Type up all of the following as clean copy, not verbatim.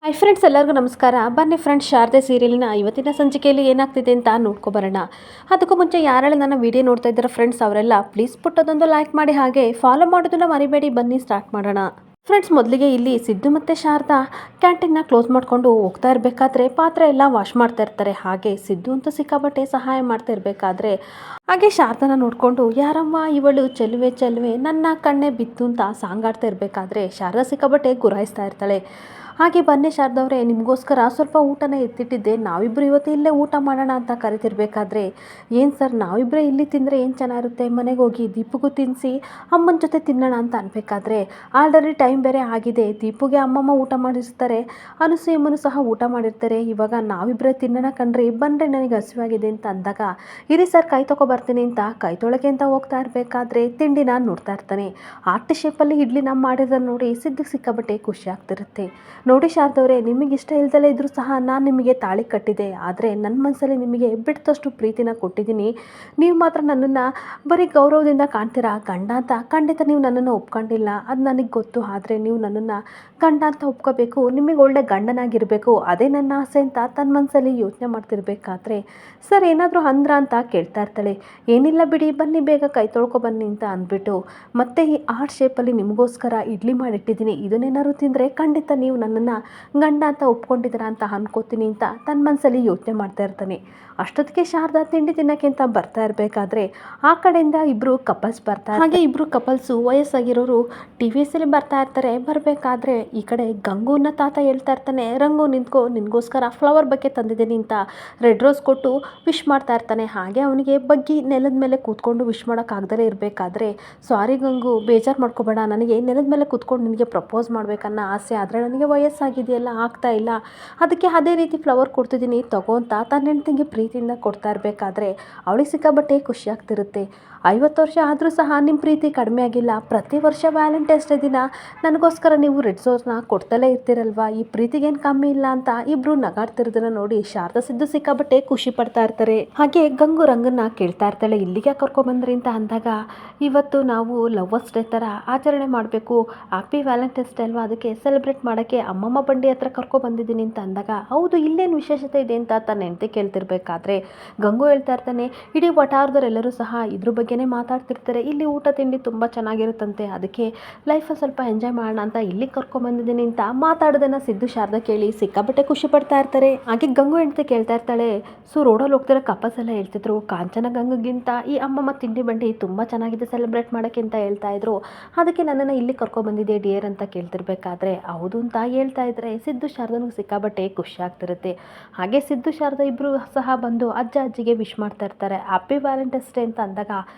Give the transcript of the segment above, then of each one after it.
Hi friends, ಎಲ್ಲರಿಗೂ ನಮಸ್ಕಾರ. ಬನ್ನಿ ಫ್ರೆಂಡ್ಸ್, ಶಾರದೆ ಸೀರಿಯಲಿನ ಇವತ್ತಿನ ಸಂಚಿಕೆಯಲ್ಲಿ ಏನಾಗ್ತಿದೆ ಅಂತ ನೋಡ್ಕೊಬರೋಣ. ಅದಕ್ಕೂ ಮುಂಚೆ ಯಾರೆಲ್ಲ ನನ್ನ ವಿಡಿಯೋ ನೋಡ್ತಾ ಇದ್ದಾರೆ ಫ್ರೆಂಡ್ಸ್, ಅವರೆಲ್ಲ ಪ್ಲೀಸ್ ಪುಟ್ಟದೊಂದು ಲೈಕ್ ಮಾಡಿ, ಹಾಗೆ ಫಾಲೋ ಮಾಡೋದನ್ನ ಮರಿಬೇಡಿ. ಬನ್ನಿ ಸ್ಟಾರ್ಟ್ ಮಾಡೋಣ. ಫ್ರೆಂಡ್ಸ್, ಮೊದಲಿಗೆ ಇಲ್ಲಿ ಸಿದ್ದು ಮತ್ತು ಶಾರದಾ ಕ್ಯಾಂಟೀನ್ನ ಕ್ಲೋಸ್ ಮಾಡಿಕೊಂಡು ಹೋಗ್ತಾ ಇರಬೇಕಾದ್ರೆ ಪಾತ್ರೆ ಎಲ್ಲ ವಾಶ್ ಮಾಡ್ತಾ ಇರ್ತಾರೆ. ಹಾಗೆ ಸಿದ್ದು ಅಂತೂ ಸಿಕ್ಕಾಬಟ್ಟೆ ಸಹಾಯ ಮಾಡ್ತಾ ಇರಬೇಕಾದ್ರೆ ಹಾಗೆ ಶಾರದಾನ ನೋಡಿಕೊಂಡು, ಯಾರಮ್ಮ ಇವಳು ಚೆಲುವೆ ಚೆಲುವೆ ನನ್ನ ಕಣ್ಣೆ ಬಿತ್ತು ಅಂತ ಸಾಂಗ್ ಆಡ್ತಾ ಇರಬೇಕಾದ್ರೆ ಶಾರದಾ ಸಿಕ್ಕಾಬಟ್ಟೆ ಗುರಾಯಿಸ್ತಾ ಇರ್ತಾಳೆ. ಹಾಗೆ ಬನ್ನಿ ಶಾರದವ್ರೆ, ನಿಮಗೋಸ್ಕರ ಸ್ವಲ್ಪ ಊಟನ ಎತ್ತಿಟ್ಟಿದ್ದೆ, ನಾವಿಬ್ಬರು ಇವತ್ತು ಇಲ್ಲೇ ಊಟ ಮಾಡೋಣ ಅಂತ ಕರಿತಿರ್ಬೇಕಾದ್ರೆ, ಏನು ಸರ್ ನಾವಿಬ್ಬರೇ ಇಲ್ಲಿ ತಿಂದರೆ ಏನು ಚೆನ್ನಾಗಿರುತ್ತೆ, ಮನೆಗೆ ಹೋಗಿ ದೀಪಗೂ ತಿನ್ನಿಸಿ ಅಮ್ಮನ ಜೊತೆ ತಿನ್ನೋಣ ಅಂತ ಅನ್ಬೇಕಾದ್ರೆ ಆಲ್ರೆಡಿ ಟೈಮ್ ಬೇರೆ ಆಗಿದೆ. ದೀಪುಗೆ ಅಮ್ಮಮ್ಮ ಊಟ ಮಾಡಿರ್ತಾರೆ, ಅನುಸೂಯಮ್ಮನು ಸಹ ಊಟ ಮಾಡಿರ್ತಾರೆ. ಇವಾಗ ನಾವಿಬ್ಬರೇ ತಿನ್ನೋಣ ಕಣ್ರಿ, ಬನ್ರಿ ನನಗೆ ಹಸಿವಾಗಿದೆ ಅಂತ ಅಂದಾಗ, ಇರಿ ಸರ್ ಕೈ ತೊಗೊಬರ್ತೀನಿ ಅಂತ ಕೈ ತೊಳಗೆ ಅಂತ ಹೋಗ್ತಾ ಇರಬೇಕಾದ್ರೆ ತಿಂಡಿನ ನೋಡ್ತಾ ಇರ್ತಾನೆ. ಆರ್ಟ್ ಶೇಪಲ್ಲಿ ಇಡ್ಲಿನ ಮಾಡಿರೋದನ್ನ ನೋಡಿ ಸಿದ್ದಿಗೆ ಸಿಕ್ಕಾಬಟ್ಟೆ ಖುಷಿ ಆಗ್ತಿರುತ್ತೆ. ನೋಡಿ ಶಾರದವ್ರೆ, ನಿಮಗೆ ಇಷ್ಟ ಇಲ್ದಲೇ ಇದ್ರೂ ಸಹ ನಾನು ನಿಮಗೆ ತಾಳಿ ಕಟ್ಟಿದೆ, ಆದರೆ ನನ್ನ ಮನಸ್ಸಲ್ಲಿ ನಿಮಗೆ ಬಿಡ್ತಷ್ಟು ಪ್ರೀತಿನ ಕೊಟ್ಟಿದ್ದೀನಿ. ನೀವು ಮಾತ್ರ ನನ್ನನ್ನು ಬರೀ ಗೌರವದಿಂದ ಕಾಣ್ತೀರಾ, ಗಂಡ ಅಂತ ಖಂಡಿತ ನೀವು ನನ್ನನ್ನು ಒಪ್ಕೊಂಡಿಲ್ಲ, ಅದು ನನಗೆ ಗೊತ್ತು. ಆದರೆ ನೀವು ನನ್ನನ್ನು ಗಂಡ ಅಂತ ಒಪ್ಕೋಬೇಕು, ನಿಮಗೆ ಒಳ್ಳೆ ಗಂಡನಾಗಿರಬೇಕು, ಅದೇ ನನ್ನ ಆಸೆ ಅಂತ ತನ್ನ ಮನಸ್ಸಲ್ಲಿ ಯೋಚನೆ ಮಾಡ್ತಿರ್ಬೇಕಾದ್ರೆ ಸರ್ ಏನಾದರೂ ಅಂದ್ರ ಅಂತ ಕೇಳ್ತಾ ಇರ್ತಾಳೆ. ಏನಿಲ್ಲ ಬಿಡಿ, ಬನ್ನಿ ಬೇಗ ಕೈ ತೊಳ್ಕೊ ಬನ್ನಿ ಅಂತ ಅಂದ್ಬಿಟ್ಟು, ಮತ್ತೆ ಈ ಆರ್ಟ್ ಶೇಪಲ್ಲಿ ನಿಮಗೋಸ್ಕರ ಇಡ್ಲಿ ಮಾಡಿಟ್ಟಿದ್ದೀನಿ, ಇದನ್ನೇನಾದ್ರು ತಿಂದರೆ ಖಂಡಿತ ನೀವು ನನ್ನನ್ನು ಗಂಡ ಅಂತ ಒಪ್ಕೊಂಡಿದ್ದೀರಾ ಅಂತ ಅನ್ಕೋತೀನಿ ಅಂತ ತನ್ನ ಮನಸ್ಸಲ್ಲಿ ಯೋಚನೆ ಮಾಡ್ತಾ ಇರ್ತಾನೆ. ಅಷ್ಟೊತ್ತಿಗೆ ಶಾರದಾ ತಿಂಡಿ ತಿನ್ನೋಕ್ಕೆ ಅಂತ ಬರ್ತಾ ಇರಬೇಕಾದ್ರೆ ಆ ಕಡೆಯಿಂದ ಇಬ್ಬರು ಕಪಲ್ಸ್ ಬರ್ತಾರೆ. ಹಾಗೆ ಇಬ್ಬರು ಕಪಲ್ಸು ವಯಸ್ಸಾಗಿರೋರು ಟಿ ವಿ ಎಸ್ಸಲ್ಲಿ ಬರ್ತಾ ಇರ್ತಾರೆ. ಬರಬೇಕಾದ್ರೆ ಈ ಕಡೆ ಗಂಗೂನ ತಾತ ಹೇಳ್ತಾ ಇರ್ತಾನೆ, ರಂಗು ನಿಂತ್ಕೋ, ನಿನಗೋಸ್ಕರ ಫ್ಲವರ್ ಬಕ್ಕೆ ತಂದಿದ್ದೀನಿ ಅಂತ ರೆಡ್ ರೋಸ್ ಕೊಟ್ಟು ವಿಶ್ ಮಾಡ್ತಾ ಇರ್ತಾನೆ. ಹಾಗೆ ಅವನಿಗೆ ಬಗ್ಗಿ ನೆಲದ ಮೇಲೆ ಕೂತ್ಕೊಂಡು ವಿಶ್ ಮಾಡೋಕ್ಕಾಗ್ದಲೇ ಇರಬೇಕಾದ್ರೆ, ಸಾರಿ ಗಂಗು, ಬೇಜಾರು ಮಾಡ್ಕೋಬೇಡ, ನನಗೆ ನೆಲದ ಮೇಲೆ ಕೂತ್ಕೊಂಡು ನಿನಗೆ ಪ್ರಪೋಸ್ ಮಾಡ್ಬೇಕನ್ನೋ ಆಸೆ, ಆದರೆ ನನಗೆ ವಯಸ್ಸಾಗಿದೆಯಲ್ಲ, ಆಗ್ತಾ ಇಲ್ಲ, ಅದಕ್ಕೆ ಅದೇ ರೀತಿ ಫ್ಲವರ್ ಕೊಡ್ತಿದ್ದೀನಿ ತಗೋ ಅಂತ ತನ್ನ ಹೆಂಡತಿಗೆ ಪ್ರೀತಿಯಿಂದ ಕೊಡ್ತಾ ಇರಬೇಕಾದ್ರೆ ಅವಳಿಗೆ ಸಿಕ್ಕಾಬಟ್ಟೆ ಖುಷಿ ಆಗ್ತಿರುತ್ತೆ. 50 ವರ್ಷ ಆದರೂ ಸಹ ನಿಮ್ಮ ಪ್ರೀತಿ ಕಡಿಮೆ ಆಗಿಲ್ಲ, ಪ್ರತಿ ವರ್ಷ ವ್ಯಾಲೆಂಟೈನ್ಸ್ ಡೇ ದಿನ ನನಗೋಸ್ಕರ ನೀವು ರೆಡ್ ಸೋಸ್ನ ಕೊಡ್ತಲೇ ಇರ್ತೀರಲ್ವಾ, ಈ ಪ್ರೀತಿಗೇನು ಕಮ್ಮಿ ಇಲ್ಲ ಅಂತ ಇಬ್ಬರು ನಗಾಡ್ತಿರೋದನ್ನ ನೋಡಿ ಶಾರದಾ ಸಿದ್ದು ಸಿಕ್ಕಾಬಟ್ಟೆ ಖುಷಿ ಪಡ್ತಾ ಇರ್ತಾರೆ. ಹಾಗೆ ಗಂಗು ರಂಗನ್ನ ಕೇಳ್ತಾ ಇರ್ತಾಳೆ, ಇಲ್ಲಿಗೆ ಕರ್ಕೊಬಂದ್ರಿ ಅಂತ ಅಂದಾಗ, ಇವತ್ತು ನಾವು ಲವರ್ಸ್ ಡೇ ಥರ ಆಚರಣೆ ಮಾಡಬೇಕು, ಹ್ಯಾಪಿ ವ್ಯಾಲೆಂಟೈನ್ಸ್ ಡೇ ಅಲ್ವಾ, ಅದಕ್ಕೆ ಸೆಲೆಬ್ರೇಟ್ ಮಾಡೋಕ್ಕೆ ಅಮ್ಮಮ್ಮ ಬಂಡಿ ಹತ್ರ ಕರ್ಕೊಬಂದಿದ್ದೀನಿ ಅಂತ ಅಂದಾಗ, ಹೌದು ಇಲ್ಲೇನು ವಿಶೇಷತೆ ಇದೆ ಅಂತ ತನ್ನ ಹೆಂಡತಿ ಕೇಳ್ತಿರ್ಬೇಕಾದ್ರೆ ಗಂಗು ಹೇಳ್ತಾ ಇರ್ತಾನೆ, ಇಡೀ ವಟಾರದವರೆಲ್ಲರೂ ಸಹ ಇದ್ರ ಬಗ್ಗೆನೇ ಮಾತಾಡ್ತಿರ್ತಾರೆ, ಇಲ್ಲಿ ಊಟ ತಿಂಡಿ ತುಂಬ ಚೆನ್ನಾಗಿರುತ್ತಂತೆ, ಅದಕ್ಕೆ ಲೈಫಲ್ಲಿ ಸ್ವಲ್ಪ ಎಂಜಾಯ್ ಮಾಡೋಣ ಅಂತ ಇಲ್ಲಿಗೆ ಕರ್ಕೊಬಂದಿದ್ದೀನಿ ಅಂತ ಮಾತಾಡೋದನ್ನು ಸಿದ್ದು ಶಾರದಾ ಕೇಳಿ ಸಿಕ್ಕಾಬಟ್ಟೆ ಖುಷಿ ಪಡ್ತಾ ಇರ್ತಾರೆ. ಹಾಗೆ ಗಂಗು ಹೆಂಡತಿ ಕೇಳ್ತಾ ಇರ್ತಾಳೆ, ರೋಡಲ್ಲಿ ಹೋಗ್ತಿರೋ ಕಪಲ್ಸ್ ಎಲ್ಲ ಹೇಳ್ತಿದ್ರು, ಕಾಂಚನ ಗಂಗಿಗಿಂತ ಈ ಅಮ್ಮಮ್ಮ ತಿಂಡಿ ಬಂಡಿ ತುಂಬ ಚೆನ್ನಾಗಿದೆ ಸೆಲೆಬ್ರೇಟ್ ಮಾಡೋಕ್ಕೆ ಅಂತ ಹೇಳ್ತಾ ಇದ್ರು, ಅದಕ್ಕೆ ನನ್ನನ್ನು ಇಲ್ಲಿ ಕರ್ಕೊಬಂದಿದೆ ಡಿಯರ್ ಅಂತ ಕೇಳ್ತಿರ್ಬೇಕಾದ್ರೆ ಹೌದು ಅಂತ ಹೇಳ್ತಾ ಇದ್ರೆ ಸಿದ್ದು ಶಾರದನಿಗೆ ಸಿಕ್ಕಾಬಟ್ಟೆ ಖುಷಿ ಆಗ್ತಿರುತ್ತೆ. ಹಾಗೆ ಸಿದ್ದು ಶಾರದಾ ಇಬ್ಬರು ಸಹ ಬಂದು ಅಜ್ಜ ಅಜ್ಜಿಗೆ ವಿಶ್ ಮಾಡ್ತಾ ಇರ್ತಾರೆ, ಹ್ಯಾಪಿ ವ್ಯಾಲೆಂಟೈನ್ಸ್ ಡೇ ಅಂತ ಅಂದಾಗ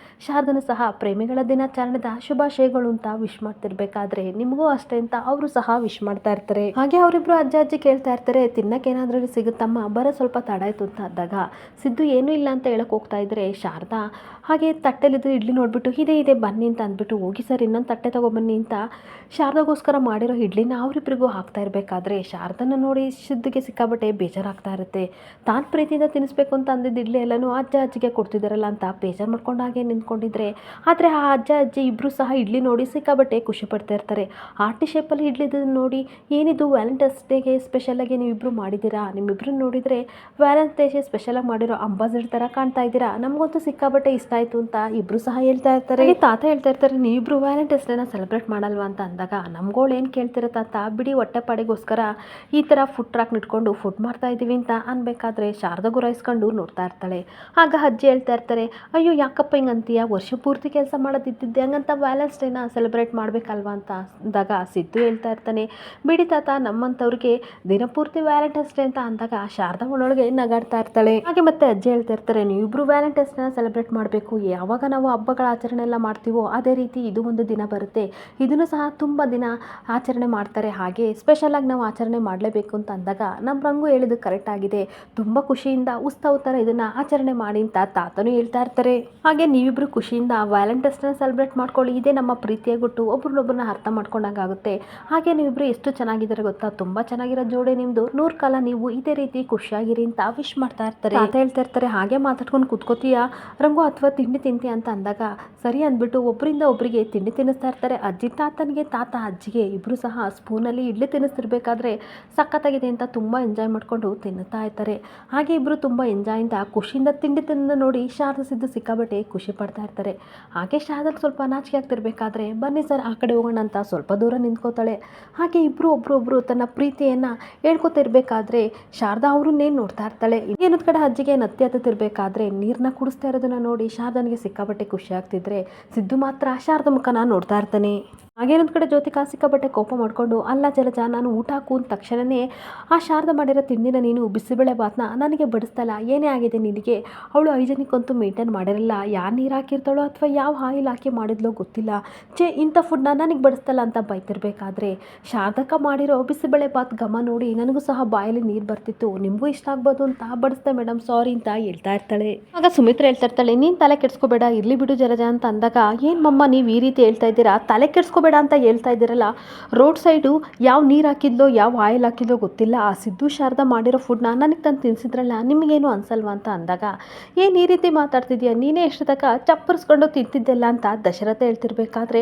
ಶಾರದನು ಸಹ ಪ್ರೇಮಿಗಳ ದಿನಾಚರಣೆದ ಶುಭಾಶಯಗಳು ಅಂತ ವಿಶ್ ಮಾಡ್ತಿರ್ಬೇಕಾದ್ರೆ ನಿಮಗೂ ಅಷ್ಟೇ ಅಂತ ಅವರು ಸಹ ವಿಶ್ ಮಾಡ್ತಾ ಇರ್ತಾರೆ. ಹಾಗೆ ಅವರಿಬ್ರು ಅಜ್ಜ ಅಜ್ಜಿ ಕೇಳ್ತಾ ಇರ್ತಾರೆ, ತಿನ್ನಕ್ಕೆ ಏನಾದರೂ ಸಿಗುತ್ತಮ್ಮ, ಬರೋ ಸ್ವಲ್ಪ ತಡ ಆಯಿತು ಅಂತ ಅಂದಾಗ ಸಿದ್ದು ಏನೂ ಇಲ್ಲ ಅಂತ ಹೇಳಕ್ಕೆ ಹೋಗ್ತಾ ಇದ್ರೆ ಶಾರದಾ ಹಾಗೆ ತಟ್ಟೆಲಿದ್ದು ಇಡ್ಲಿ ನೋಡ್ಬಿಟ್ಟು ಇದೆ ಬನ್ನಿ ಅಂತ ಅಂದ್ಬಿಟ್ಟು, ಹೋಗಿ ಸರ್ ಇನ್ನೊಂದು ತಟ್ಟೆ ತೊಗೊಬನ್ನಿ ಅಂತ ಶಾರದಾಗೋಸ್ಕರ ಮಾಡಿರೋ ಇಡ್ಲಿನ ಅವರಿಬ್ಬರಿಗೂ ಹಾಕ್ತಾ ಇರಬೇಕಾದ್ರೆ ಶಾರದನ ನೋಡಿ ಸಿದ್ದುಗೆ ಸಿಕ್ಕಾಬಟ್ಟೆ ಬೇಜಾರಾಗ್ತಾ ಇರುತ್ತೆ. ತಾನು ಪ್ರೀತಿಯಿಂದ ತಿನ್ನಿಸ್ಬೇಕು ಅಂತ ಅಂದಿದ್ದು ಇಡ್ಲಿ ಎಲ್ಲನೂ ಅಜ್ಜ ಅಜ್ಜಿಗೆ ಕೊಡ್ತಿದ್ದಾರಲ್ಲ ಅಂತ ಬೇಜಾರು ಮಾಡ್ಕೊಂಡು ಹಾಗೆ ನಿಂತ್ಕೊಂಡಿದ್ರೆ, ಆದರೆ ಆ ಅಜ್ಜ ಅಜ್ಜಿ ಇಬ್ಬರು ಸಹ ಇಡ್ಲಿ ನೋಡಿ ಸಿಕ್ಕಾಬಟ್ಟೆ ಖುಷಿ ಪಡ್ತಾ ಇರ್ತಾರೆ. ಆರ್ಟಿ ಶೇಪಲ್ಲಿ ಇಡ್ಲಿದ್ದನ್ನು ನೋಡಿ, ಏನಿದು ವ್ಯಾಲೆಂಟೈನ್ಸ್ ಡೇಗೆ ಸ್ಪೆಷಲಾಗಿ ನೀವಿಬ್ಬರು ಮಾಡಿದ್ದೀರಾ, ನಿಮ್ಮಿಬ್ಬರು ನೋಡಿದರೆ ವ್ಯಾಲೆಂಟೈನ್ಸ್ ಡೇಗೆ ಸ್ಪೆಷಲಾಗಿ ಮಾಡಿರೋ ಅಂಬಾಸಿಡರ್ ಥರ ಕಾಣ್ತಾ ಇದ್ದೀರಾ, ನಮಗಂತೂ ಸಿಕ್ಕಾಬಟ್ಟೆ ಇಷ್ಟ ಆಯಿತು ಅಂತ ಇಬ್ಬರು ಸಹ ಹೇಳ್ತಾ ಇರ್ತಾರೆ. ತಾತ ಹೇಳ್ತಾ ಇರ್ತಾರೆ, ನೀವಿಬ್ಬರು ವ್ಯಾಲೆಂಟೈನ್ಸ್ ಡೇನ ಸೆಲೆಬ್ರೇಟ್ ಮಾಡಲ್ವಾ ಅಂತ ಅಂದಾಗ, ನಮ್ಗೋಳು ಏನು ಕೇಳ್ತಿರೋ ತಾತ, ಬಿಡಿ ಹೊಟ್ಟೆಪಾಡಿಗೋಸ್ಕರ ಈ ಥರ ಫುಡ್ ಟ್ರಾಕ್ ಇಟ್ಕೊಂಡು ಫುಡ್ ಮಾಡ್ತಾ ಇದ್ದೀವಿ ಅಂತ ಅನ್ಬೇಕಾದ್ರೆ ಶಾರದಾ ಗುರಾಯಿಸ್ಕೊಂಡು ನೋಡ್ತಾ ಇರ್ತಾಳೆ. ಆಗ ಅಜ್ಜಿ ಹೇಳ್ತಾ ಇರ್ತಾರೆ, ಅಯ್ಯೋ ಯಾಕಪ್ಪ ಹಿಂಗೆ ಅಂತೀಯ, ವರ್ಷ ಪೂರ್ತಿ ಕೆಲಸ ಮಾಡೋದಿದ್ದಿದ್ದೆ, ಹಂಗಂತ ವ್ಯಾಲೆಂಟೈನ್ಸ್ ಡೇನ ಸೆಲೆಬ್ರೇಟ್ ಮಾಡಬೇಕಲ್ವಾ ಅಂತ ಅಂದಾಗ ಸಿದ್ದು ಹೇಳ್ತಾ ಇರ್ತಾನೆ, ಬಿಡಿ ತಾತ, ನಮ್ಮಂಥವ್ರಿಗೆ ದಿನಪೂರ್ತಿ ವ್ಯಾಲೆಂಟೈನ್ಸ್ ಡೇ ಅಂತ ಅಂದಾಗ ಶಾರದಾ ಒಳಗೆ ನಗಾಡ್ತಾ ಇರ್ತಾಳೆ. ಹಾಗೆ ಮತ್ತೆ ಅಜ್ಜಿ ಹೇಳ್ತಾ ಇರ್ತಾರೆ, ನೀವಿಬ್ರು ವ್ಯಾಲೆಂಟೈನ್ಸ್ ಡೇನ ಸೆಲೆಬ್ರೇಟ್ ಮಾಡಬೇಕು, ಯಾವಾಗ ನಾವು ಹಬ್ಬಗಳ ಆಚರಣೆ ಎಲ್ಲ ಮಾಡ್ತೀವೋ ಅದೇ ರೀತಿ ಇದು ಒಂದು ದಿನ ಬರುತ್ತೆ, ಇದನ್ನು ಸಹ ತುಂಬ ದಿನ ಆಚರಣೆ ಮಾಡ್ತಾರೆ, ಹಾಗೆ ಸ್ಪೆಷಲಾಗಿ ನಾವು ಆಚರಣೆ ಮಾಡಲೇಬೇಕು ಅಂತ ಅಂದಾಗ ನಮ್ಮ ರಂಗು ಹೇಳಿದ್ದು ಕರೆಕ್ಟ್ ಆಗಿದೆ, ತುಂಬ ಖುಷಿಯಿಂದ ಉತ್ಸವ ಥರ ಇದನ್ನು ಆಚರಣೆ ಮಾಡಿ ಅಂತ ತಾತನೂ ಹೇಳ್ತಾ ಇರ್ತಾರೆ. ಹಾಗೆ ನೀವಿಬ್ಬರು ಖುಷಿಯಿಂದ ವ್ಯಾಲೆಂಟೈನ್ಸ್ ಡೇ ಸೆಲೆಬ್ರೇಟ್ ಮಾಡ್ಕೊಳ್ಳಿ, ಇದೇ ನಮ್ಮ ಪ್ರೀತಿಯ ಗುಟ್ಟು, ಒಬ್ರನ್ನೊಬ್ಬರನ್ನ ಅರ್ಥ ಮಾಡ್ಕೊಂಡಾಗುತ್ತೆ. ಹಾಗೆ ನೀವಿಬ್ಬರು ಎಷ್ಟು ಚೆನ್ನಾಗಿದ್ದಾರೆ ಗೊತ್ತಾ, ತುಂಬ ಚೆನ್ನಾಗಿರೋ ಜೋಡಿ ನಿಮ್ಮದು, 100 ಕಾಲ ನೀವು ಇದೇ ರೀತಿ ಖುಷಿಯಾಗಿರಿ ಅಂತ ವಿಶ್ ಮಾಡ್ತಾ ಇರ್ತಾರೆ. ತಾತ ಹೇಳ್ತಾ ಇರ್ತಾರೆ, ಹಾಗೆ ಮಾತಾಡ್ಕೊಂಡು ಕೂತ್ಕೋತೀಯ ರಂಗು, ಅಥವಾ ತಿಂಡಿ ತಿಂತಿ ಅಂತ ಅಂದಾಗ ಸರಿ ಅಂದ್ಬಿಟ್ಟು ಒಬ್ಬರಿಂದ ಒಬ್ಬರಿಗೆ ತಿಂಡಿ ತಿನ್ನಿಸ್ತಾ ಇರ್ತಾರೆ. ಅಜ್ಜಿ ತಾತನಿಗೆ, ತಾತ ಅಜ್ಜಿಗೆ ಇಬ್ಬರು ಸಹ ಸ್ಪೂನಲ್ಲಿ ಇಡ್ಲಿ ತಿನ್ನಿಸ್ತಿರ್ಬೇಕಾದ್ರೆ ಸಖತ್ತಾಗಿದೆ ಅಂತ ತುಂಬ ಎಂಜಾಯ್ ಮಾಡಿಕೊಂಡು ತಿನ್ನುತ್ತಾ ಇರ್ತಾರೆ. ಹಾಗೆ ಇಬ್ಬರು ತುಂಬ ಎಂಜಾಯಿಂದ ಖುಷಿಯಿಂದ ತಿಂಡಿ ತಿಂದು ನೋಡಿ ಶಾರದಾ ಸಿದ್ದು ಸಿಕ್ಕಾಬಟ್ಟೆ ಖುಷಿ ಪಡ್ತಾ ಇರ್ತಾರೆ. ಹಾಗೆ ಶಾರದಲ್ಲಿ ಸ್ವಲ್ಪ ನಾಚಿಕೆ ಆಗ್ತಿರ್ಬೇಕಾದ್ರೆ ಬನ್ನಿ ಸರ್ ಆ ಕಡೆ ಹೋಗೋಣ ಅಂತ ಸ್ವಲ್ಪ ದೂರ ನಿಂತ್ಕೋತಾಳೆ. ಹಾಗೆ ಇಬ್ಬರು ಒಬ್ರೊಬ್ರು ತನ್ನ ಪ್ರೀತಿಯನ್ನು ಹೇಳ್ಕೊತಿರ್ಬೇಕಾದ್ರೆ ಶಾರದಾ ಅವ್ರನ್ನೇನು ನೋಡ್ತಾ ಇರ್ತಾಳೆ. ಏನೊಂದು ಕಡೆ ಅಜ್ಜಿಗೆ ನತ್ತಿ ಹತ್ತಿರ್ಬೇಕಾದ್ರೆ ನೀರನ್ನ ಕುಡಿಸ್ತಾ ಇರೋದನ್ನ ನೋಡಿ ಶಾರದನಿಗೆ ಸಿಕ್ಕಾಬಟ್ಟೆ ಖುಷಿ ಆಗ್ತಿದ್ರೆ ಸಿದ್ದು ಮಾತ್ರ ಶಾರದಾ ಮುಖನ ನೋಡ್ತಾ ಇರ್ತಾನೆ. ಹಾಗೇನೊಂದು ಕಡೆ ಜ್ಯೋತಿಕಾ ಸಿಕ್ಕಾಬಟ್ಟೆ ಕೋಪ ಮಾಡಿಕೊಂಡು ಅಲ್ಲ ಜಲಜ, ನಾನು ಊಟ ಕೂದ ತಕ್ಷಣವೇ ಆ ಶಾರದಾ ಮಾಡಿರೋ ತಿಂಡಿನ ನೀನು ಬಿಸಿಬೇಳೆ ಬಾತ್ನ ನನಗೆ ಬಡಿಸ್ತಲ್ಲ, ಏನೇ ಆಗಿದೆ ನಿನಗೆ? ಅವಳು ಹೈಜೆನಿಕ್ಕಂತೂ ಮೇಂಟೈನ್ ಮಾಡಿರಲ್ಲ, ಯಾರು ನೀರು ಹಾಕಿರ್ತಾಳೋ ಅಥವಾ ಯಾವ ಆಯಿಲ್ ಹಾಕಿ ಮಾಡಿದ್ಲೋ ಗೊತ್ತಿಲ್ಲ, ಇಂಥ ಫುಡ್ನ ನನಗೆ ಬಡಿಸ್ತಲ್ಲ ಅಂತ ಬೈತಿರ್ಬೇಕಾದ್ರೆ ಶಾರದಕ್ಕ ಮಾಡಿರೋ ಬಿಸಿಬೇಳೆ ಬಾತ್ ಘಮ ನೋಡಿ ನನಗೂ ಸಹ ಬಾಯಲ್ಲಿ ನೀರು ಬರ್ತಿತ್ತು, ನಿಮಗೂ ಇಷ್ಟ ಆಗ್ಬೋದು ಅಂತ ಬಡಿಸ್ದೆ ಮೇಡಮ್, ಸಾರಿ ಅಂತ ಹೇಳ್ತಾ ಇರ್ತಾಳೆ. ಆಗ ಸುಮಿತ್ರ ಹೇಳ್ತಾ ಇರ್ತಾಳೆ, ನೀನು ತಲೆ ಕೆಡಿಸ್ಕೋಬೇಡ, ಇರಲಿ ಬಿಡು ಜಲಜ ಅಂತ ಅಂದಾಗ ಏನು ಮಮ್ಮ ನೀವು ಈ ರೀತಿ ಹೇಳ್ತಾ ಇದ್ದೀರಾ, ತಲೆ ಕೆಡಿಸ್ಕೋಬೇಡ ಅಂತ ಹೇಳ್ತಾ ಇದ್ದೀರಲ್ಲ, ರೋಡ್ ಸೈಡು ಯಾವ ನೀರು ಹಾಕಿದ್ಲೋ ಯಾವ ಆಯಿಲ್ ಹಾಕಿದ್ಲೋ ಗೊತ್ತಿಲ್ಲ, ಆ ಸಿದ್ದು ಶಾರದಾ ಮಾಡಿರೋ ಫುಡ್ನ ನನಗೆ ತಂದು ತಿನ್ನಿಸಿದ್ರಲ್ಲ, ನಿಮಗೇನು ಅನ್ಸಲ್ವಾ ಅಂತ ಅಂದಾಗ ಏನು ಈ ರೀತಿ ಮಾತಾಡ್ತಿದ್ಯಾ, ನೀನೇ ಎಷ್ಟು ತನಕ ಚಪ್ಪರಿಸ್ಕೊಂಡು ತಿಂತಿದ್ದೆಲ್ಲ ಅಂತ ದಶರಥ ಹೇಳ್ತಿರ್ಬೇಕಾದ್ರೆ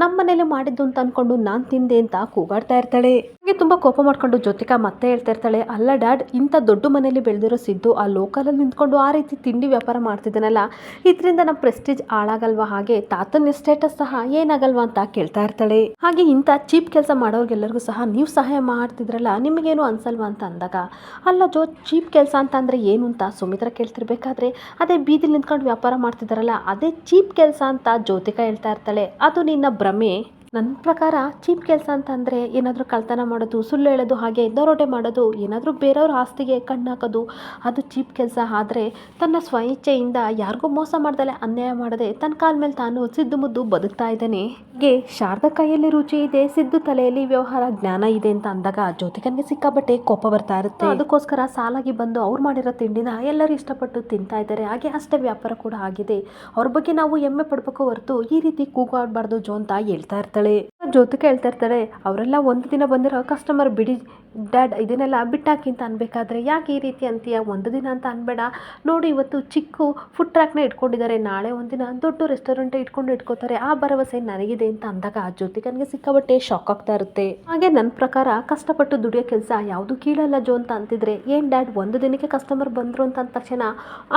ನಮ್ಮ ಮನೇಲಿ ಮಾಡಿದ್ದು ಅಂತ ಅಂದ್ಕೊಂಡು ನಾನು ತಿಂದೆ ಅಂತ ಕೂಗಾಡ್ತಾ ಇರ್ತಾಳೆ. ಹಾಗೆ ತುಂಬ ಕೋಪ ಮಾಡ್ಕೊಂಡು ಜ್ಯೋತಿಕಾ ಮತ್ತೆ ಹೇಳ್ತಾ ಇರ್ತಾಳೆ, ಅಲ್ಲ ಡ್ಯಾಡ್, ಇಂಥ ದೊಡ್ಡ ಮನೇಲಿ ಬೆಳೆದಿರೋ ಸಿದ್ದು ಆ ಲೋಕಲಲ್ಲಿ ನಿಂತ್ಕೊಂಡು ಆ ರೀತಿ ತಿಂಡಿ ವ್ಯಾಪಾರ ಮಾಡ್ತಿದ್ದಾನಲ್ಲ, ಇದರಿಂದ ನಮ್ಮ ಪ್ರೆಸ್ಟೀಜ್ ಹಾಳಾಗಲ್ವಾ, ಹಾಗೆ ತಾತನ ಸ್ಟೇಟಸ್ ಸಹ ಏನಾಗಲ್ವಾ ಅಂತ ಕೇಳ್ತಾ ಇರ್ತಾಳೆ. ಹಾಗೆ ಇಂಥ ಚೀಪ್ ಕೆಲಸ ಮಾಡೋರ್ಗೆಲ್ಲರಿಗೂ ಸಹ ನೀವು ಸಹಾಯ ಮಾಡ್ತಿದ್ರಲ್ಲ, ನಿಮಗೇನು ಅನ್ಸಲ್ವಾ ಅಂತ ಅಂದಾಗ ಅಲ್ಲ ಚೀಪ್ ಕೆಲಸ ಅಂತ ಅಂದರೆ ಏನು ಅಂತ ಸುಮಿತ್ರ ಕೇಳ್ತಿರ್ಬೇಕಾದ್ರೆ ಅದೇ ಬೀದಿಲಿ ನಿಂತ್ಕೊಂಡು ವ್ಯಾಪಾರ ಮಾಡ್ತಿದ್ದಾರಲ್ಲ ಅದೇ ಚೀಪ್ ಕೆಲಸ ಅಂತ ಜ್ಯೋತಿಕಾ ಹೇಳ್ತಾ ಇರ್ತಾಳೆ. ಅದು ನಿನ್ನ ಭ್ರಮೆ. ನನ್ನ ಪ್ರಕಾರ ಚೀಪ್ ಕೆಲಸ ಅಂತ ಅಂದರೆ ಏನಾದರೂ ಕಳ್ತನ ಮಾಡೋದು, ಸುಳ್ಳು ಹೇಳೋದು, ಹಾಗೆ ದರೋಡೆ ಮಾಡೋದು, ಏನಾದರೂ ಬೇರೆಯವ್ರ ಆಸ್ತಿಗೆ ಕಣ್ಣು ಹಾಕೋದು, ಅದು ಚೀಪ್ ಕೆಲಸ. ಆದರೆ ತನ್ನ ಸ್ವಇಚ್ಛೆಯಿಂದ ಯಾರಿಗೂ ಮೋಸ ಮಾಡ್ದಲೆ, ಅನ್ಯಾಯ ಮಾಡದೆ ತನ್ನ ಕಾಲ ಮೇಲೆ ತಾನು ಸಿದ್ದು ಮುದ್ದು ಬದುಕ್ತಾ ಇದ್ದಾನೆ. ಹೀಗೆ ಶಾರದಾ ಕೈಯಲ್ಲಿ ರುಚಿ ಇದೆ, ಸಿದ್ದು ತಲೆಯಲ್ಲಿ ವ್ಯವಹಾರ ಜ್ಞಾನ ಇದೆ ಅಂತ ಅಂದಾಗ ಜ್ಯೋತಿಕನಿಗೆ ಸಿಕ್ಕಾಬಟ್ಟೆ ಕೋಪ ಬರ್ತಾ ಇರುತ್ತೆ. ಅದಕ್ಕೋಸ್ಕರ ಸಾಲಾಗಿ ಬಂದು ಅವ್ರು ಮಾಡಿರೋ ತಿಂಡಿನ ಎಲ್ಲರೂ ಇಷ್ಟಪಟ್ಟು ತಿಂತಾ ಇದ್ದಾರೆ. ಹಾಗೆ ಅಷ್ಟೇ ವ್ಯಾಪಾರ ಕೂಡ ಆಗಿದೆ. ಅವ್ರ ಬಗ್ಗೆ ನಾವು ಹೆಮ್ಮೆ ಪಡ್ಬೇಕು ಹೊರತು ಈ ರೀತಿ ಕೂಗಾಡಬಾರ್ದು ಜೋ ಅಂತ ಹೇಳ್ತಾ ಇರ್ತಾಳೆ. ಜ್ಯೋತಿಕಾ ಹೇಳ್ತಾ ಇರ್ತಾಳೆ, ಅವರೆಲ್ಲ ಒಂದು ದಿನ ಬಂದಿರೋ ಕಸ್ಟಮರ್ ಬಿಡಿ ಡ್ಯಾಡ್, ಇದನ್ನೆಲ್ಲ ಬಿಟ್ಟಾಕಿ ಅಂತ ಅನ್ಬೇಕಾದ್ರೆ ಯಾಕೆ ಈ ರೀತಿ ಅಂತೀಯ, ಒಂದು ದಿನ ಅಂತ ಅನ್ಬೇಡ, ನೋಡಿ ಇವತ್ತು ಚಿಕ್ಕ ಫುಡ್ ಟ್ರ್ಯಾಕ್ನ ಇಟ್ಕೊಂಡಿದ್ದಾರೆ, ನಾಳೆ ಒಂದಿನ ದೊಡ್ಡ ರೆಸ್ಟೋರೆಂಟ್ ಇಟ್ಕೋತಾರೆ, ಆ ಭರವಸೆ ನನಗಿದೆ ಅಂತ ಅಂದಾಗ ಜ್ಯೋತಿಕನಿಗೆ ಸಿಕ್ಕಾಬಟ್ಟೆ ಶಾಕ್ ಆಗ್ತಾ ಇರುತ್ತೆ. ಹಾಗೆ ನನ್ನ ಪ್ರಕಾರ ಕಷ್ಟಪಟ್ಟು ದುಡಿಯೋ ಕೆಲಸ ಯಾವುದು ಕೀಳಲ್ಲ ಜೋ ಅಂತ ಅಂತಿದ್ರೆ ಏನು ಡ್ಯಾಡ್, ಒಂದು ದಿನಕ್ಕೆ ಕಸ್ಟಮರ್ ಬಂದರು ಅಂತ ಅಂದ ತಕ್ಷಣ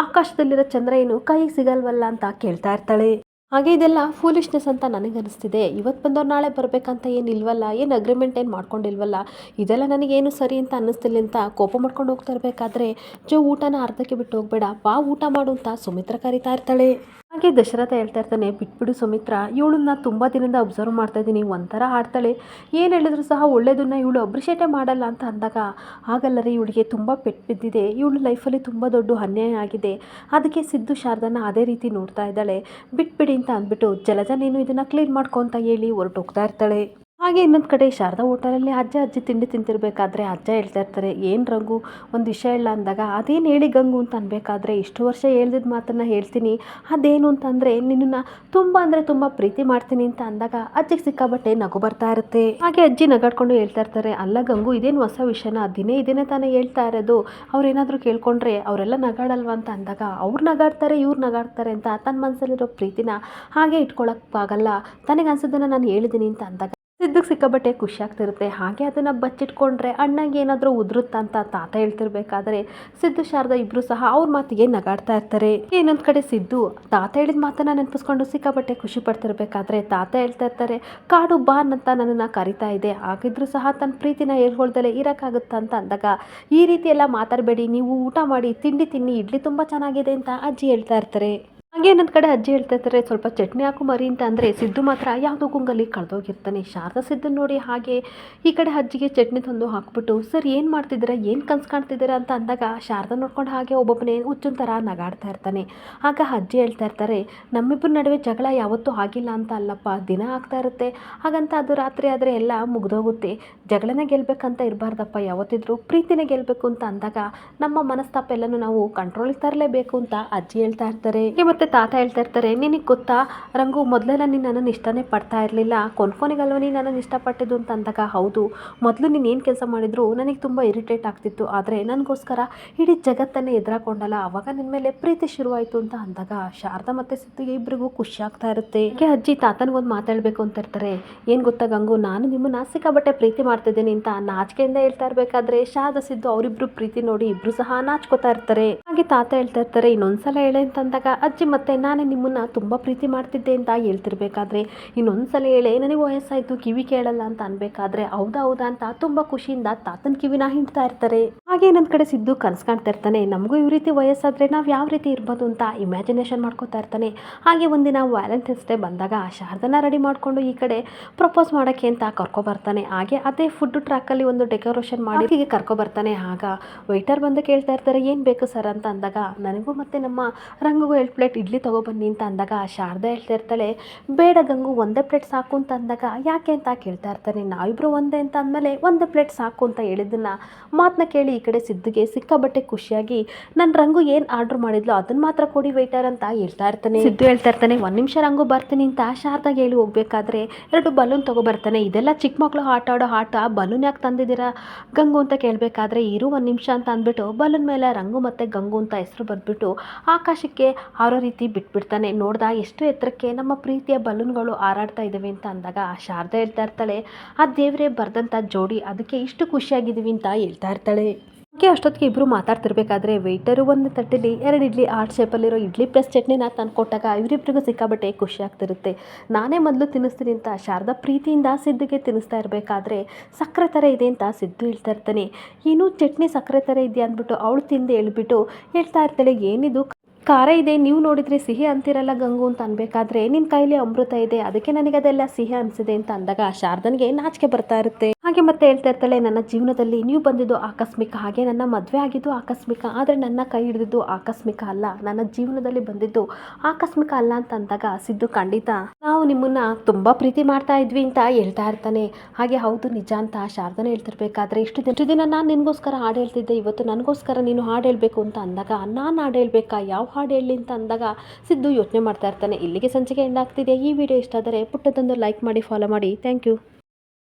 ಆಕಾಶದಲ್ಲಿರೋ ಚಂದ್ರ ಏನು ಕೈಗೆ ಸಿಗಲ್ವಲ್ಲ ಅಂತ ಕೇಳ್ತಾ ಇರ್ತಾಳೆ. ಹಾಗೆ ಇದೆಲ್ಲ ಫೂಲಿಶ್ನೆಸ್ ಅಂತ ನನಗೆ ಅನಿಸ್ತಿದೆ, ಇವತ್ತು ಬಂದವ್ರು ನಾಳೆ ಬರಬೇಕಂತ ಏನಿಲ್ವಲ್ಲ, ಏನು ಅಗ್ರಿಮೆಂಟ್ ಏನು ಮಾಡ್ಕೊಂಡಿಲ್ವಲ್ಲ, ಇದೆಲ್ಲ ನನಗೇನು ಸರಿ ಅಂತ ಅನ್ನಿಸ್ತಿಲ್ಲ ಅಂತ ಕೋಪ ಮಾಡ್ಕೊಂಡು ಹೋಗ್ತಾ ಇರಬೇಕಾದ್ರೆ ಜೋ ಊಟನ ಅರ್ಧಕ್ಕೆ ಬಿಟ್ಟು ಹೋಗ್ಬೇಡ, ಬಾ ಊಟ ಮಾಡು ಅಂತ ಸುಮಿತ್ರ ಕರಿತಾ ಇರ್ತಾಳೆ. ಹಾಗೆ ದಶರಥ ಹೇಳ್ತಾ ಇರ್ತಾನೆ, ಬಿಟ್ಬಿಡು ಸುಮಿತ್ರ, ಇವಳನ್ನ ತುಂಬ ದಿನದಿಂದ ಅಬ್ಸರ್ವ್ ಮಾಡ್ತಾ ಇದ್ದೀನಿ, ಒಂಥರ ಆಡ್ತಾಳೆ, ಏನು ಹೇಳಿದ್ರು ಸಹ ಒಳ್ಳೇದನ್ನ ಇವಳು ಅಪ್ರಿಷಿಯೇಟೇ ಮಾಡಲ್ಲ ಅಂತ ಅಂದಾಗ ಆಗಲ್ಲ ರೀ, ಇವಳಿಗೆ ತುಂಬ ಪೆಟ್ಟು ಬಿದ್ದಿದೆ, ಇವಳು ಲೈಫಲ್ಲಿ ತುಂಬ ದೊಡ್ಡ ಅನ್ಯಾಯ ಆಗಿದೆ, ಅದಕ್ಕೆ ಸಿದ್ದು ಶಾರದನ ಅದೇ ರೀತಿ ನೋಡ್ತಾ ಇದ್ದಾಳೆ, ಬಿಟ್ಬಿಡಿ ಅಂತ ಅಂದ್ಬಿಟ್ಟು ಜಲಜ ನೀನು ಇದನ್ನು ಕ್ಲೀನ್ ಮಾಡ್ಕೊ ಅಂತ ಹೇಳಿ ಹೊರಟೋಗ್ತಾ ಇರ್ತಾಳೆ. ಹಾಗೆ ಇನ್ನೊಂದು ಕಡೆ ಶಾರದಾ ಹೋಟೆಲಲ್ಲಿ ಅಜ್ಜಿ ತಿಂಡಿ ತಿಂತಿರ್ಬೇಕಾದ್ರೆ ಅಜ್ಜ ಹೇಳ್ತಾ ಇರ್ತಾರೆ, ಏನು ರಂಗು ಒಂದು ವಿಷಯ ಇಲ್ಲ ಅಂದಾಗ ಅದೇನು ಹೇಳಿ ಗಂಗು ಅಂತ ಅನ್ಬೇಕಾದ್ರೆ ಇಷ್ಟು ವರ್ಷ ಹೇಳ್ದಿದ್ದ ಮಾತನ್ನು ಹೇಳ್ತೀನಿ, ಅದೇನು ಅಂತಂದರೆ ನಿನ್ನನ್ನು ತುಂಬ ಅಂದರೆ ತುಂಬ ಪ್ರೀತಿ ಮಾಡ್ತೀನಿ ಅಂತ ಅಂದಾಗ ಅಜ್ಜಿಗೆ ಸಿಕ್ಕಾಬಟ್ಟೆ ನಗು ಬರ್ತಾ ಇರುತ್ತೆ. ಹಾಗೆ ಅಜ್ಜಿ ನಗಾಡ್ಕೊಂಡು ಹೇಳ್ತಾ ಇರ್ತಾರೆ, ಅಲ್ಲ ಗಂಗು ಇದೇನು ಹೊಸ ವಿಷಯನ, ಇದೇನೇ ತಾನೇ ಹೇಳ್ತಾ ಇರೋದು, ಅವ್ರೇನಾದರೂ ಕೇಳ್ಕೊಂಡ್ರೆ ಅವರೆಲ್ಲ ನಗಾಡಲ್ವ ಅಂತ ಅಂದಾಗ ಅವ್ರು ನಗಾಡ್ತಾರೆ ಇವ್ರು ನಗಾಡ್ತಾರೆ ಅಂತ ತನ್ನ ಮನಸ್ಸಲ್ಲಿರೋ ಪ್ರೀತಿನ ಹಾಗೆ ಇಟ್ಕೊಳಕ್ಕಾಗಲ್ಲ, ತನಗೆ ಅನ್ಸೋದನ್ನು ನಾನು ಹೇಳಿದ್ದೀನಿ ಅಂತ ಅಂದಾಗ ಸಿದ್ದಕ್ಕೆ ಸಿಕ್ಕಾಬಟ್ಟೆ ಖುಷಿ ಆಗ್ತಿರುತ್ತೆ. ಹಾಗೆ ಅದನ್ನು ಬಚ್ಚಿಟ್ಕೊಂಡ್ರೆ ಅಣ್ಣಗೆ ಏನಾದರೂ ಉದುರುತ್ತಾ ಅಂತ ತಾತ ಹೇಳ್ತಿರ್ಬೇಕಾದ್ರೆ ಸಿದ್ದು ಶಾರದಾ ಇಬ್ಬರು ಸಹ ಅವ್ರ ಮಾತಿಗೆ ನಗಾಡ್ತಾ ಇರ್ತಾರೆ. ಇನ್ನೊಂದು ಕಡೆ ಸಿದ್ದು ತಾತ ಹೇಳಿದ ಮಾತನ್ನ ನೆನಪಿಸ್ಕೊಂಡು ಸಿಕ್ಕಾಬಟ್ಟೆ ಖುಷಿ ಪಡ್ತಿರ್ಬೇಕಾದ್ರೆ ತಾತ ಹೇಳ್ತಾ ಇರ್ತಾರೆ, ಕಾಡು ಬಾನ್ ಅಂತ ನನ್ನನ್ನು ಕರಿತಾ ಇದೆ, ಆಗಿದ್ರೂ ಸಹ ತನ್ನ ಪ್ರೀತಿನ ಹೇಳ್ಕೊಳ್ದಲೆ ಇರೋಕ್ಕಾಗುತ್ತಾ ಅಂತ ಅಂದಾಗ ಈ ರೀತಿ ಎಲ್ಲ ಮಾತಾಡಬೇಡಿ, ನೀವು ಊಟ ಮಾಡಿ ತಿಂಡಿ ತಿನ್ನಿ, ಇಡ್ಲಿ ತುಂಬ ಚೆನ್ನಾಗಿದೆ ಅಂತ ಅಜ್ಜಿ ಹೇಳ್ತಾ ಇರ್ತಾರೆ. ಹಾಗೆ ಇನ್ನೊಂದು ಕಡೆ ಅಜ್ಜಿ ಹೇಳ್ತಾ ಇರ್ತಾರೆ, ಸ್ವಲ್ಪ ಚಟ್ನಿ ಹಾಕು ಮರಿ ಅಂತ ಅಂದರೆ ಸಿದ್ದು ಮಾತ್ರ ಯಾವುದೋ ಗುಂಗಲ್ಲಿ ಕಳೆದೋಗಿರ್ತಾನೆ. ಶಾರದಾ ಸಿದ್ದು ನೋಡಿ ಹಾಗೆ ಈ ಕಡೆ ಅಜ್ಜಿಗೆ ಚಟ್ನಿ ತಂದು ಹಾಕ್ಬಿಟ್ಟು ಸರ್ ಏನು ಮಾಡ್ತಿದ್ದೀರಾ, ಏನು ಕನ್ಸು ಕಾಣ್ತಿದ್ದೀರಾ ಅಂತ ಅಂದಾಗ ಶಾರದಾ ನೋಡ್ಕೊಂಡು ಹಾಗೆ ಒಬ್ಬೊಬ್ಬನೇ ಹುಚ್ಚಿನ ಥರ ನಗಾಡ್ತಾ ಇರ್ತಾನೆ. ಆಗ ಅಜ್ಜಿ ಹೇಳ್ತಾ ಇರ್ತಾರೆ, ನಮ್ಮಿಬ್ಬರ ನಡುವೆ ಜಗಳ ಯಾವತ್ತೂ ಆಗಿಲ್ಲ ಅಂತ ಅಲ್ಲಪ್ಪ, ದಿನ ಆಗ್ತಾ ಇರುತ್ತೆ, ಹಾಗಂತ ಅದು ರಾತ್ರಿ ಆದರೆ ಎಲ್ಲ ಮುಗ್ದೋಗುತ್ತೆ, ಜಗಳನೇ ಗೆಲ್ಲಬೇಕಂತ ಇರಬಾರ್ದಪ್ಪ, ಯಾವತ್ತಿದ್ರೂ ಪ್ರೀತಿನೇ ಗೆಲ್ಲಬೇಕು ಅಂತ ಅಂದಾಗ ನಮ್ಮ ಮನಸ್ತಾಪ ಎಲ್ಲನೂ ನಾವು ಕಂಟ್ರೋಲಿಗೆ ತರಲೇಬೇಕು ಅಂತ ಅಜ್ಜಿ ಹೇಳ್ತಾ ಇರ್ತಾರೆ. ಮತ್ತೆ ಮತ್ತು ತಾತ ಹೇಳ್ತಾ ಇರ್ತಾರೆ, ನಿನಗೆ ಗೊತ್ತಾ ರಂಗು, ಮೊದಲೆಲ್ಲ ನೀನು ನನ್ನನ್ನು ಇಷ್ಟನೇ ಪಡ್ತಾ ಇರಲಿಲ್ಲ, ಕೊನೆಗಲ್ವ ನೀನು ನನ್ನನ್ನು ಇಷ್ಟಪಟ್ಟಿದ್ದು ಅಂತ ಅಂದಾಗ, ಹೌದು ಮೊದಲು ನೀನು ಏನು ಕೆಲಸ ಮಾಡಿದ್ರು ನನಗೆ ತುಂಬ ಇರಿಟೇಟ್ ಆಗ್ತಿತ್ತು, ಆದರೆ ನನಗೋಸ್ಕರ ಇಡೀ ಜಗತ್ತನ್ನೇ ಎದುರಾಕೊಂಡಲ್ಲ, ಆವಾಗ ನಿನ್ನ ಮೇಲೆ ಪ್ರೀತಿ ಶುರುವಾಯಿತು ಅಂತ ಅಂದಾಗ ಶಾರದಾ ಮತ್ತು ಸಿದ್ದುಗೆ ಇಬ್ಬರಿಗೂ ಖುಷಿ ಆಗ್ತಾ ಇರುತ್ತೆ. ಯಾಕೆ ಅಜ್ಜಿ ತಾತನಿಗೊಂದು ಮಾತಾಡಬೇಕು ಅಂತ ಇರ್ತಾರೆ. ಏನು ಗೊತ್ತಾ ಗಂಗು, ನಾನು ನಿಮ್ಮನ್ನು ಸಿಕ್ಕಾಬಟ್ಟೆ ಪ್ರೀತಿ ಮಾಡ್ತಿದ್ದೀನಿ ಅಂತ ನಾಚಿಕೆಯಿಂದ ಹೇಳ್ತಾ ಇರಬೇಕಾದ್ರೆ ಶಾರದಾ ಸಿದ್ದು ಅವರಿಬ್ಬರು ಪ್ರೀತಿ ನೋಡಿ ಇಬ್ಬರು ಸಹ ನಾಚ್ಕೋತಾ ಇರ್ತಾರೆ. ಹಾಗೆ ತಾತ ಹೇಳ್ತಾ ಇರ್ತಾರೆ, ಇನ್ನೊಂದ್ಸಲ ಹೇಳೆ ಅಂತಂದಾಗ ಅಜ್ಜಿ ಮತ್ತೆ ನಾನೇ ನಿಮ್ಮನ್ನು ತುಂಬ ಪ್ರೀತಿ ಮಾಡ್ತಿದ್ದೆ ಅಂತ ಹೇಳ್ತಿರ್ಬೇಕಾದ್ರೆ, ಇನ್ನೊಂದ್ಸಲ ಹೇಳೆ ನನಗೆ ವಯಸ್ಸಾಯಿತು ಕಿವಿ ಕೇಳಲ್ಲ ಅಂತ ಅನ್ಬೇಕಾದ್ರೆ, ಹೌದಾ ಹೌದಾ ಅಂತ ತುಂಬ ಖುಷಿಯಿಂದ ತಾತನ ಕಿವಿನ ಹಿಂಡ್ತಾ ಇರ್ತಾರೆ. ಹಾಗೆ ಇನ್ನೊಂದು ಕಡೆ ಸಿದ್ದು ಕನಸು ಕಾಣ್ತಾ ಇರ್ತಾನೆ, ನಮಗೂ ಈ ರೀತಿ ವಯಸ್ಸಾದರೆ ನಾವು ಯಾವ ರೀತಿ ಇರ್ಬೋದು ಅಂತ ಇಮ್ಯಾಜಿನೇಷನ್ ಮಾಡ್ಕೋತಾ ಇರ್ತಾನೆ. ಹಾಗೆ ಒಂದಿನ ವ್ಯಾಲೆಂಟೈನ್ಸ್ ಡೇ ಬಂದಾಗ ಶಾರದನ ರೆಡಿ ಮಾಡಿಕೊಂಡು ಈ ಕಡೆ ಪ್ರಪೋಸ್ ಮಾಡೋಕ್ಕೆ ಅಂತ ಕರ್ಕೊಬರ್ತಾನೆ. ಹಾಗೆ ಅದೇ ಫುಡ್ ಟ್ರ್ಯಾಕಲ್ಲಿ ಒಂದು ಡೆಕೋರೇಷನ್ ಮಾಡಿ ಹೀಗೆ ಕರ್ಕೊಬರ್ತಾನೆ. ಆಗ ವೆಯ್ಟರ್ ಬಂದು ಕೇಳ್ತಾ ಇರ್ತಾರೆ, ಏನು ಬೇಕು ಸರ್ ಅಂತ ಅಂದಾಗ, ನನಗೂ ಮತ್ತು ನಮ್ಮ ರಂಗುಗೂ 2 ಪ್ಲೇಟ್ ಇಡ್ಲಿ ತೊಗೊಬನ್ನಿ ಅಂತ ಅಂದಾಗ ಶಾರದಾ ಹೇಳ್ತಾ ಇರ್ತಾಳೆ, ಬೇಡ ಗಂಗು ಒಂದೇ ಪ್ಲೇಟ್ ಸಾಕು ಅಂತ ಅಂದಾಗ, ಯಾಕೆ ಅಂತ ಕೇಳ್ತಾ ಇರ್ತಾನೆ. ನಾವಿಬ್ಬರು ಒಂದೇ ಅಂತ ಅಂದಮೇಲೆ ಒಂದೇ ಪ್ಲೇಟ್ ಸಾಕು ಅಂತ ಹೇಳಿದ್ದನ್ನು ಮಾತನ್ನ ಕೇಳಿ ಈ ಕಡೆ ಸಿದ್ದುಗೆ ಸಿಕ್ಕಾಬಟ್ಟೆ ಖುಷಿಯಾಗಿ, ನನ್ನ ರಂಗು ಏನು ಆರ್ಡ್ರ್ ಮಾಡಿದ್ಲು ಅದನ್ನು ಮಾತ್ರ ಕೊಡಿ ವೆಯ್ಟರ್ ಅಂತ ಹೇಳ್ತಾ ಇರ್ತಾನೆ. ಸಿದ್ದು ಹೇಳ್ತಾ ಇರ್ತಾನೆ, 1 ನಿಮಿಷ ರಂಗು ಬರ್ತೀನಿ ಅಂತ ಶಾರದಾಗೆ ಹೇಳಿ ಹೋಗ್ಬೇಕಾದ್ರೆ 2 ಬಲೂನ್ ತೊಗೊಬರ್ತಾನೆ. ಇದೆಲ್ಲ ಚಿಕ್ಕ ಮಕ್ಕಳು ಆಟ ಆಡೋ ಆಟ, ಬಲೂನ್ ಯಾಕೆ ತಂದಿದ್ದೀರಾ ಗಂಗು ಅಂತ ಕೇಳಬೇಕಾದ್ರೆ, ಇರು 1 ನಿಮಿಷ ಅಂತ ಅಂದ್ಬಿಟ್ಟು ಬಲೂನ್ ಮೇಲೆ ರಂಗು ಮತ್ತು ಗಂಗು ಅಂತ ಹೆಸರು ಬರೆದ್ಬಿಟ್ಟು ಆಕಾಶಕ್ಕೆ ಹಾರೋ ರೀತಿ ಬಿಟ್ಬಿಡ್ತಾನೆ. ನೋಡ್ದ ಎಷ್ಟು ಎತ್ತರಕ್ಕೆ ನಮ್ಮ ಪ್ರೀತಿಯ ಬಲೂನ್ಗಳು ಹಾರಾಡ್ತಾ ಇದ್ದಾವೆ ಅಂತ ಅಂದಾಗ ಶಾರದಾ ಹೇಳ್ತಾ ಇರ್ತಾಳೆ, ಆ ದೇವರೇ ಬರೆದಂಥ ಜೋಡಿ, ಅದಕ್ಕೆ ಇಷ್ಟು ಖುಷಿಯಾಗಿದ್ದೀವಿ ಅಂತ ಹೇಳ್ತಾ ಇರ್ತಾಳೆ. ಹಾಗೆ ಅಷ್ಟೊತ್ತಿಗೆ ಇಬ್ಬರು ಮಾತಾಡ್ತಿರ್ಬೇಕಾದ್ರೆ ವೆಯ್ಟರು ಒಂದು ತಟ್ಟೆಲಿ 2 ಇಡ್ಲಿ ಆರ್ಟ್ ಶೇಪಲ್ಲಿರೋ ಇಡ್ಲಿ ಪ್ಲಸ್ ಚಟ್ನಿನ ತಂದುಕೊಟ್ಟಾಗ ಇವರಿಬ್ಬರಿಗೂ ಸಿಕ್ಕಾಬಟ್ಟೆ ಖುಷಿ ಆಗ್ತಿರುತ್ತೆ. ನಾನೇ ಮೊದಲು ತಿನ್ನಿಸ್ತೀನಿ ಅಂತ ಶಾರದಾ ಪ್ರೀತಿಯಿಂದ ಸಿದ್ದುಗೆ ತಿನ್ನಿಸ್ತಾ ಇರಬೇಕಾದ್ರೆ, ಸಕ್ಕರೆ ಥರ ಇದೆ ಅಂತ ಸಿದ್ದು ಹೇಳ್ತಾ ಇರ್ತಾನೆ. ಏನು ಚಟ್ನಿ ಸಕ್ಕರೆ ಥರ ಇದೆಯಾ ಅಂದ್ಬಿಟ್ಟು ಅವಳು ತಿಂದು ಹೇಳ್ಬಿಟ್ಟು ಹೇಳ್ತಾ ಇರ್ತಾಳೆ, ಏನಿದು ಖಾರ ಇದೆ, ನೀವು ನೋಡಿದರೆ ಸಿಹಿ ಅಂತಿರಲ್ಲ ಗಂಗು ಅಂತ ಅನ್ಬೇಕಾದ್ರೆ, ನಿನ್ನ ಕೈಲಿ ಅಮೃತ ಇದೆ, ಅದಕ್ಕೆ ನನಗೆ ಅದೆಲ್ಲ ಸಿಹಿ ಅನಿಸಿದೆ ಅಂತ ಅಂದಾಗ ಶಾರದನಿಗೆ ನಾಚಿಕೆ ಬರ್ತಾ ಇರುತ್ತೆ. ಹಾಗೆ ಮತ್ತೆ ಹೇಳ್ತಾ ಇರ್ತಾಳೆ, ನನ್ನ ಜೀವನದಲ್ಲಿ ನೀವು ಬಂದಿದ್ದು ಆಕಸ್ಮಿಕ, ಹಾಗೆ ನನ್ನ ಮದುವೆ ಆಗಿದ್ದು ಆಕಸ್ಮಿಕ, ಆದರೆ ನನ್ನ ಕೈ ಹಿಡಿದಿದ್ದು ಆಕಸ್ಮಿಕ ಅಲ್ಲ, ನನ್ನ ಜೀವನದಲ್ಲಿ ಬಂದಿದ್ದು ಆಕಸ್ಮಿಕ ಅಲ್ಲ ಅಂತ ಅಂದಾಗ ಸಿದ್ದು, ಖಂಡಿತ ನಾವು ನಿಮ್ಮನ್ನು ತುಂಬ ಪ್ರೀತಿ ಮಾಡ್ತಾ ಇದ್ವಿ ಅಂತ ಹೇಳ್ತಾ ಇರ್ತಾನೆ. ಹಾಗೆ ಹೌದು ನಿಜ ಅಂತ ಶಾರದನ ಹೇಳ್ತಿರ್ಬೇಕಾದ್ರೆ, ಇಷ್ಟು ದಿನ ನಾನು ನಿನಗೋಸ್ಕರ ಹಾಡು ಹೇಳ್ತಿದ್ದೆ, ಇವತ್ತು ನನಗೋಸ್ಕರ ನೀನು ಹಾಡು ಹೇಳಬೇಕು ಅಂತ ಅಂದಾಗ, ನಾನು ಹಾಡು ಹೇಳ್ಬೇಕಾ, ಯಾವ ಹಾಡು ಹೇಳಲಿ ಅಂತ ಅಂದಾಗ ಸಿದ್ದು ಯೋಚನೆ ಮಾಡ್ತಾ ಇರ್ತಾನೆ. ಇಲ್ಲಿಗೆ ಸಂಚಿಕೆ ಎಂಡ್ ಆಗ್ತಿದೆ. ಈ ವಿಡಿಯೋ ಇಷ್ಟ ಆದರೆ ಪುಟ್ಟದೊಂದು ಲೈಕ್ ಮಾಡಿ, ಫಾಲೋ ಮಾಡಿ. Thank you.